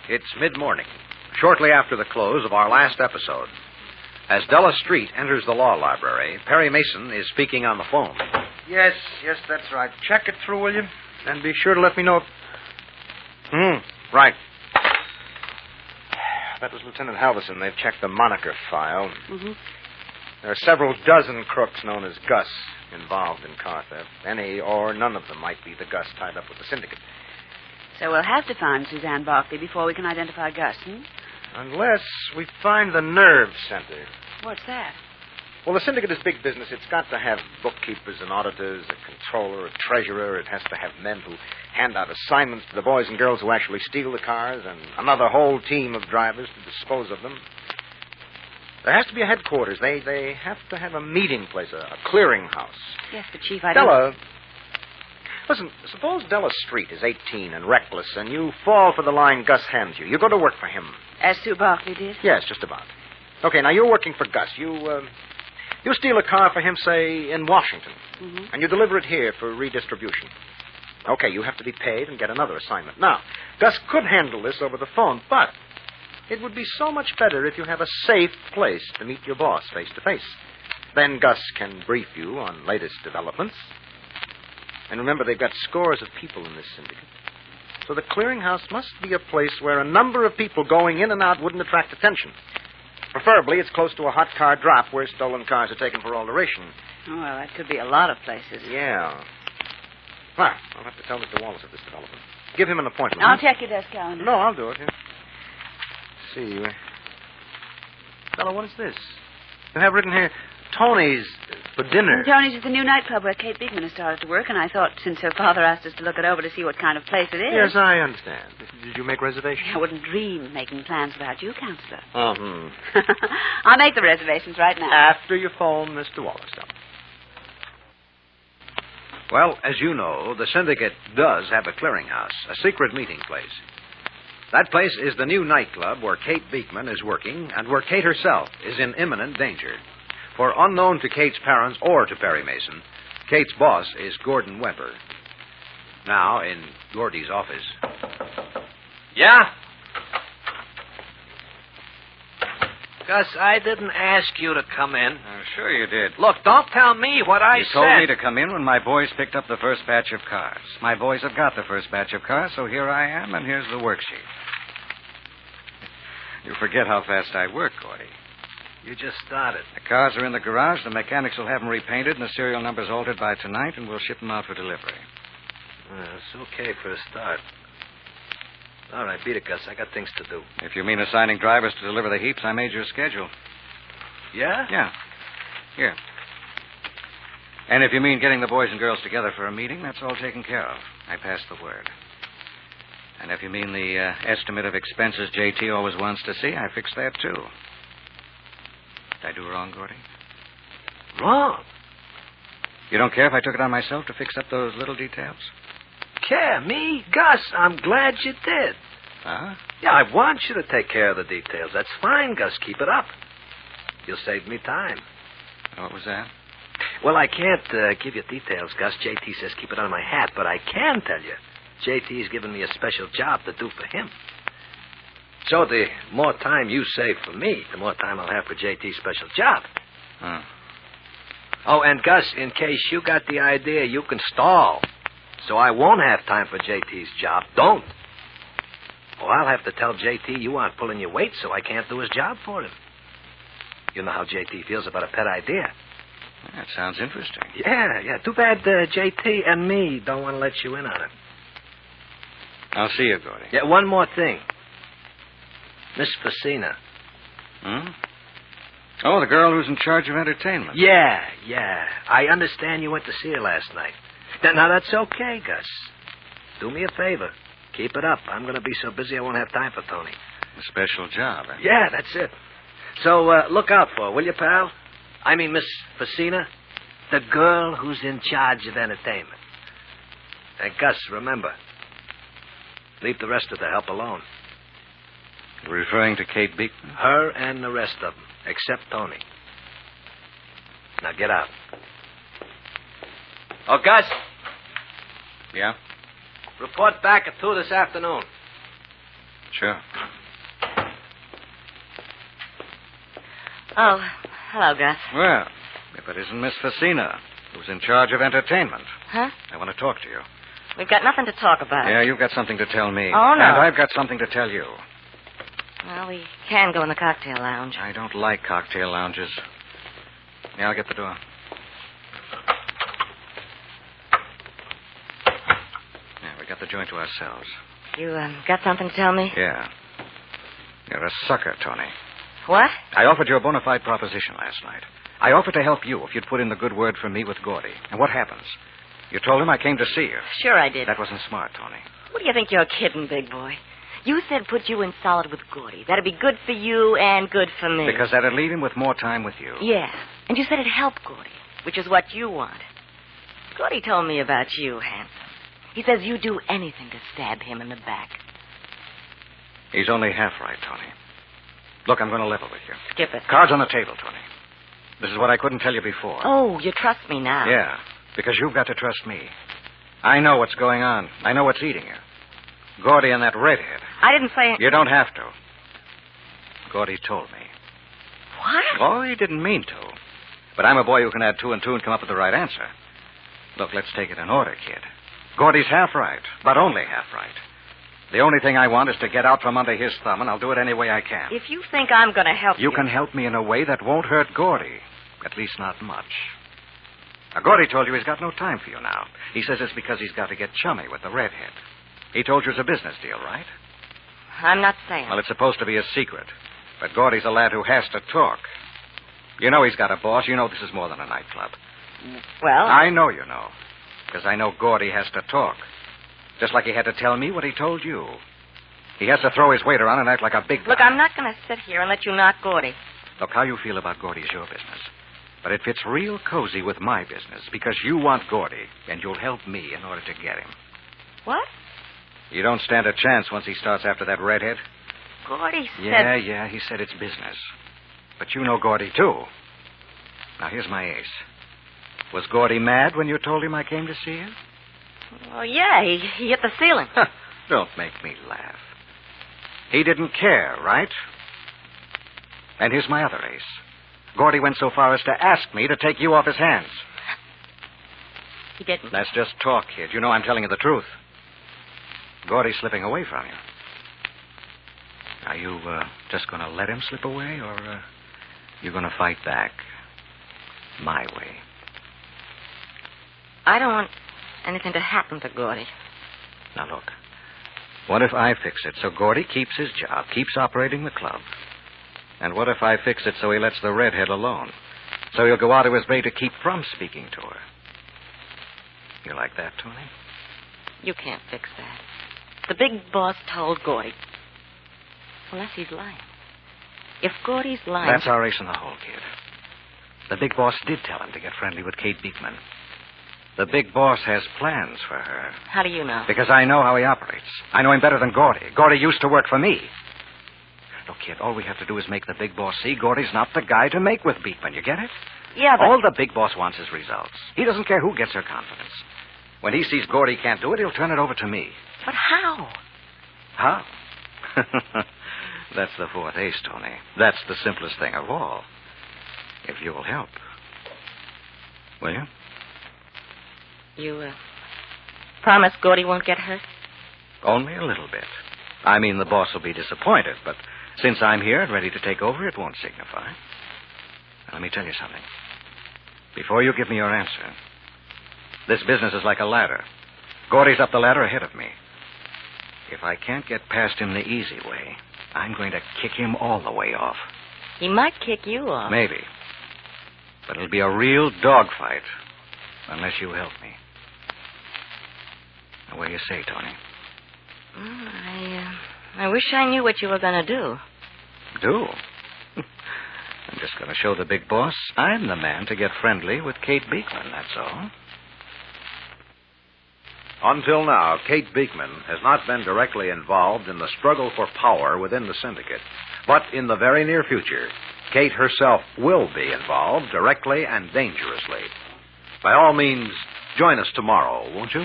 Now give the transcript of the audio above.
It's mid-morning, shortly after the close of our last episode. As Della Street enters the law library, Perry Mason is speaking on the phone. Yes, that's right. Check it through, will you? And be sure to let me know if... Right. That was Lieutenant Halverson. They've checked the moniker file. Mm-hmm. There are several dozen crooks known as Gus involved in car theft. Any or none of them might be the Gus tied up with the syndicate. So we'll have to find Suzanne Barkley before we can identify Gus, Unless we find the nerve center. What's that? Well, the syndicate is big business. It's got to have bookkeepers and auditors, a controller, a treasurer. It has to have men who hand out assignments to the boys and girls who actually steal the cars, and another whole team of drivers to dispose of them. There has to be a headquarters. They have to have a meeting place, a clearinghouse. Yes, but Chief, I Della, listen, suppose Della Street is 18 and reckless, and you fall for the line Gus hands you. You go to work for him. As Sue Barkley did? Yes, just about. Okay, now you're working for Gus. You steal a car for him, say, in Washington, and you deliver it here for redistribution. Okay, you have to be paid and get another assignment. Now, Gus could handle this over the phone, but it would be so much better if you have a safe place to meet your boss face to face. Then Gus can brief you on latest developments. And remember, they've got scores of people in this syndicate. So the clearinghouse must be a place where a number of people going in and out wouldn't attract attention. Preferably, it's close to a hot car drop where stolen cars are taken for alteration. Oh, well, that could be a lot of places. Yeah. Well, I'll have to tell Mr. Wallace of this development. Give him an appointment. I'll check your desk calendar. No, I'll do it. Here. See. Fella, what is this? You have written here, Tony's for dinner. Tony's is the new nightclub where Kate Beekman has started to work, and I thought since her father asked us to look it over to see what kind of place it is. Yes, I understand. Did you make reservations? I wouldn't dream of making plans without you, Counselor. Uh-huh. I'll make the reservations right now. After you phone Mr. Wallace up. Well, as you know, the syndicate does have a clearinghouse, a secret meeting place. That place is the new nightclub where Kate Beekman is working and where Kate herself is in imminent danger. For unknown to Kate's parents or to Perry Mason, Kate's boss is Gordon Webber. Now, in Gordy's office. Yeah? Gus, I didn't ask you to come in. Sure you did. Look, don't tell me what I You said. told me to come in when my boys picked up the first batch of cars. My boys have got the first batch of cars, so here I am, and here's the worksheet. You forget how fast I work, Gordy. You just started. The cars are in the garage. The mechanics will have them repainted and the serial numbers altered by tonight, and we'll ship them out for delivery. It's okay for a start. All right, beat it, Gus. I got things to do. If you mean assigning drivers to deliver the heaps, I made your schedule. Yeah? Yeah. Here. And if you mean getting the boys and girls together for a meeting, that's all taken care of. I passed the word. And if you mean the estimate of expenses J.T. always wants to see, I fixed that, too. Did I do wrong, Gordy? Wrong? You don't care if I took it on myself to fix up those little details? Care? Me? Gus, I'm glad you did. Huh? Yeah, I want you to take care of the details. That's fine, Gus. Keep it up. You'll save me time. What was that? Well, I can't give you details, Gus. J.T. says keep it on my hat, but I can tell you. J.T.'s given me a special job to do for him. So the more time you save for me, the more time I'll have for J.T.'s special job. Huh. Oh, and Gus, in case you got the idea you can stall, so I won't have time for J.T.'s job, don't. Or I'll have to tell J.T. you aren't pulling your weight, so I can't do his job for him. You know how J.T. feels about a pet idea. That sounds interesting. Yeah. Too bad J.T. and me don't want to let you in on it. I'll see you, Gordy. Yeah, one more thing. Miss Facina. Hmm? Oh, the girl who's in charge of entertainment. Yeah. I understand you went to see her last night. Now, that's okay, Gus. Do me a favor. Keep it up. I'm going to be so busy I won't have time for Tony. A special job, eh? Yeah, that's it. So, look out for her, will you, pal? I mean, Miss Facina, the girl who's in charge of entertainment. And Gus, remember, leave the rest of the help alone. You're referring to Kate Beekman? Her and the rest of them, except Tony. Now, get out. Oh, Gus. Yeah? Report back at 2 this afternoon. Sure. Oh, hello, Gus. Well, if it isn't Miss Facina, who's in charge of entertainment. Huh? I want to talk to you. We've got nothing to talk about. Yeah, you've got something to tell me. Oh, no. And I've got something to tell you. Well, we can go in the cocktail lounge. I don't like cocktail lounges. Yeah, I'll get the door. Yeah, we got the joint to ourselves. You got something to tell me? Yeah. You're a sucker, Tony. What? I offered you a bona fide proposition last night. I offered to help you if you'd put in the good word for me with Gordy. And what happens? You told him I came to see you. Sure I did. That wasn't smart, Tony. What do you think you're kidding, big boy? You said put you in solid with Gordy. That'd be good for you and good for me. Because that'd leave him with more time with you. Yeah. And you said it'd help Gordy, which is what you want. Gordy told me about you, handsome. He says you'd do anything to stab him in the back. He's only half right, Tony. Look, I'm going to level with you. Skip it. Cards on the table, Tony. This is what I couldn't tell you before. Oh, you trust me now. Yeah, because you've got to trust me. I know what's going on. I know what's eating you. Gordy and that redhead. I didn't say... You don't have to. Gordy told me. What? Oh, he didn't mean to. But I'm a boy who can add 2 and 2 and come up with the right answer. Look, let's take it in order, kid. Gordy's half right, but only half right. The only thing I want is to get out from under his thumb, and I'll do it any way I can. If you think I'm going to help you... You can help me in a way that won't hurt Gordy. At least not much. Now, Gordy told you he's got no time for you now. He says it's because he's got to get chummy with the redhead. He told you it's a business deal, right? I'm not saying. Well, it's supposed to be a secret. But Gordy's a lad who has to talk. You know he's got a boss. You know this is more than a nightclub. Well... I know you know. Because I know Gordy has to talk. Just like he had to tell me what he told you. He has to throw his weight around and act like a big guy. Look, I'm not going to sit here and let you knock Gordy. Look, how you feel about Gordy is your business. But it fits real cozy with my business because you want Gordy, and you'll help me in order to get him. What? You don't stand a chance once he starts after that redhead. Gordy said... Yeah, he said it's business. But you know Gordy, too. Now, here's my ace. Was Gordy mad when you told him I came to see you? Well, yeah, he hit the ceiling. Don't make me laugh. He didn't care, right? And here's my other ace. Gordy went so far as to ask me to take you off his hands. He didn't. That's just talk, kid. You know I'm telling you the truth. Gordy's slipping away from you. Are you just going to let him slip away, or you going to fight back my way? I don't want anything to happen to Gordy. Now, look. What if I fix it so Gordy keeps his job, keeps operating the club? And what if I fix it so he lets the redhead alone? So he'll go out of his way to keep from speaking to her. You like that, Tony? You can't fix that. The big boss told Gordy. Unless he's lying. If Gordy's lying... That's our ace in the hole, kid. The big boss did tell him to get friendly with Kate Beekman. The big boss has plans for her. How do you know? Because I know how he operates. I know him better than Gordy. Gordy used to work for me. Look, kid, all we have to do is make the big boss see Gordy's not the guy to make with Beekman. You get it? Yeah, but... All the big boss wants is results. He doesn't care who gets her confidence. When he sees Gordy can't do it, he'll turn it over to me. But how? How? That's the fourth ace, Tony. That's the simplest thing of all. If you'll help. Will you? You, promise Gordy won't get hurt? Only a little bit. I mean, the boss will be disappointed, but since I'm here and ready to take over, it won't signify. Now, let me tell you something. Before you give me your answer, this business is like a ladder. Gordy's up the ladder ahead of me. If I can't get past him the easy way, I'm going to kick him all the way off. He might kick you off. Maybe. But it'll be a real dogfight unless you help me. Now, what do you say, Tony? I wish I knew what you were going to do. Do? I'm just going to show the big boss I'm the man to get friendly with Kate Beekman, that's all. Until now, Kate Beekman has not been directly involved in the struggle for power within the syndicate. But in the very near future, Kate herself will be involved directly and dangerously. By all means, join us tomorrow, won't you?